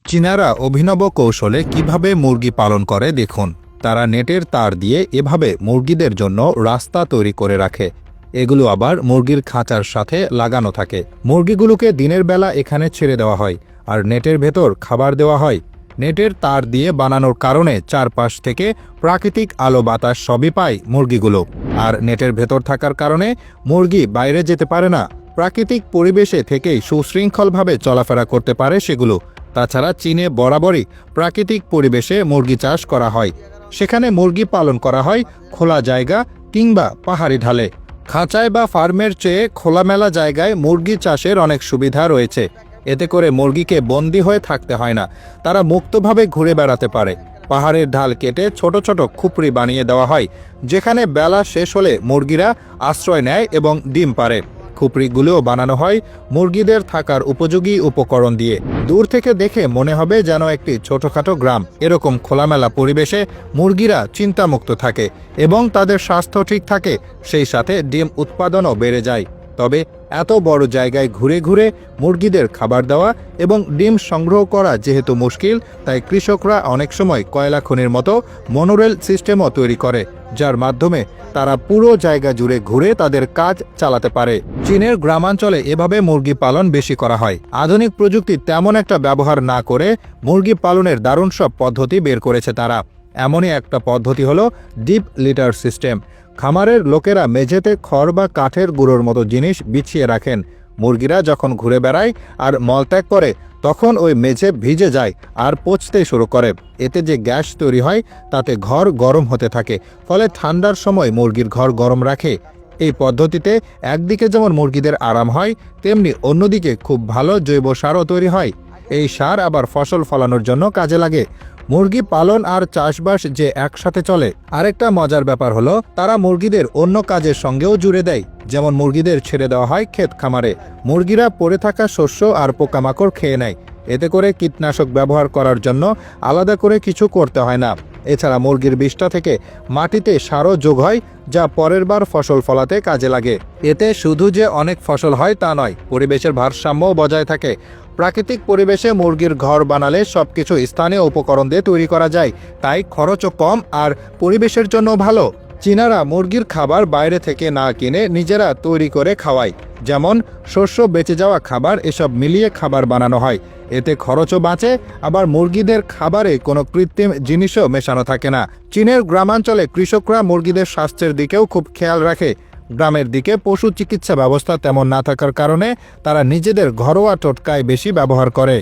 চীনারা অভিনব কৌশলে কিভাবে মুরগি পালন করে দেখুন। তারা নেটের তার দিয়ে এভাবে মুরগিদের জন্য রাস্তা তৈরি করে রাখে। এগুলো আবার মুরগির খাঁচার সাথে লাগানো থাকে। মুরগিগুলোকে দিনের বেলা এখানে ছেড়ে দেওয়া হয় আর নেটের ভেতর খাবার দেওয়া হয়। নেটের তার দিয়ে বানানোর কারণে চারপাশ থেকে প্রাকৃতিক আলো বাতাস সবই পায় মুরগিগুলো। আর নেটের ভেতর থাকার কারণে মুরগি বাইরে যেতে পারে না, প্রাকৃতিক পরিবেশে থেকেই সুশৃঙ্খলভাবে চলাফেরা করতে পারে সেগুলো। তাছাড়া চীনে বরাবরই প্রাকৃতিক পরিবেশে মুরগি চাষ করা হয়। সেখানে মুরগি পালন করা হয় খোলা জায়গা কিংবা পাহাড়ি ঢালে। খাঁচায় বা ফার্মের চেয়ে খোলামেলা জায়গায় মুরগি চাষের অনেক সুবিধা রয়েছে। এতে করে মুরগিকে বন্দী হয়ে থাকতে হয় না, তারা মুক্তভাবে ঘুরে বেড়াতে পারে। পাহাড়ের ঢাল কেটে ছোট ছোট খুপড়ি বানিয়ে দেওয়া হয়, যেখানে বেলা শেষ হলে মুরগিরা আশ্রয় নেয় এবং ডিম পাড়ে। খুপড়িগুলোও বানানো হয় মুরগিদের থাকার উপযোগী উপকরণ দিয়ে। দূর থেকে দেখে মনে হবে যেন একটি ছোটখাটো গ্রাম। এরকম খোলামেলা পরিবেশে মুরগিরা চিন্তামুক্ত থাকে এবং তাদের স্বাস্থ্য ঠিক থাকে, সেই সাথে ডিম উৎপাদনও বেড়ে যায়। তবে এত বড় জায়গায় ঘুরে ঘুরে মুরগিদের খাবার দেওয়া এবং ডিম সংগ্রহ করা যেহেতু মুশকিল, তাই কৃষকরা অনেক সময় কয়লা খনির মতো মনোরেল সিস্টেমও তৈরি করে, যার মাধ্যমে তারা পুরো জায়গা জুড়ে ঘুরে তাদের কাজ চালাতে পারে। চীনের গ্রামাঞ্চলে এভাবে মুরগি পালন বেশি করা হয়। আধুনিক প্রযুক্তি তেমন একটা ব্যবহার না করে মুরগি পালনের দারুণ সব পদ্ধতি বের করেছে তারা। এমনই একটা পদ্ধতি হলো ডিপ লিটার সিস্টেম। খামারের লোকেরা মেঝেতে খড় বা কাঠের গুঁড়োর মতো জিনিস বিছিয়ে রাখেন। মুরগিরা যখন ঘুরে বেড়ায় আর মলত্যাগ করে, তখন ওই মেঝে ভিজে যায় আর পচতে শুরু করে। এতে যে গ্যাস তৈরি হয় তাতে ঘর গরম হতে থাকে, ফলে ঠান্ডার সময় মুরগির ঘর গরম রাখে। এই পদ্ধতিতে একদিকে যেমন মুরগিদের আরাম হয়, তেমনি অন্যদিকে খুব ভালো জৈব সারও তৈরি হয়। এই সার আবার ফসল ফলানোর জন্য কাজে লাগে। মুরগি পালন আর চাষবাস যে একসাথে চলে। আরেকটা মজার ব্যাপার হলো, তারা মুরগিদের অন্য কাজের সঙ্গেও জুড়ে দেয়। যেমন মুরগিদের ছেড়ে দেওয়া হয় ক্ষেত খামারে, মুরগিরা পড়ে থাকা শস্য আর পোকামাকড় খেয়ে নেয়। এতে করে কীটনাশক ব্যবহার করার জন্য আলাদা করে কিছু করতে হয় না। এছাড়া মুরগির বিষ্ঠা থেকে মাটিতে সারও যোগ হয়, যা পরের বার ফসল ফলাতে কাজে লাগে। এতে শুধু যে অনেক ফসল হয় তা নয়, পরিবেশের ভারসাম্যও বজায় থাকে। প্রাকৃতিক পরিবেশে মুরগির ঘর বানালে সবকিছু স্থানীয় উপকরণ দিয়ে তৈরি করা যায়, তাই খরচও কম আর পরিবেশের জন্য ভালো। চীনারা মুরগির খাবার বাইরে থেকে না কিনে নিজেরা তৈরি করে খাওয়ায়। যেমন শস্য বেঁচে যাওয়া খাবার, এসব মিলিয়ে খাবার বানানো হয়। এতে খরচও বাঁচে, আবার মুরগিদের খাবারে কোনো কৃত্রিম জিনিসও মেশানো থাকে না। চীনের গ্রামাঞ্চলে কৃষকরা মুরগিদের স্বাস্থ্যের দিকেও খুব খেয়াল রাখে। গ্রামের দিকে পশু চিকিৎসা ব্যবস্থা তেমন না থাকার কারণে তারা নিজেদের ঘরোয়া টোটকায় বেশি ব্যবহার করে।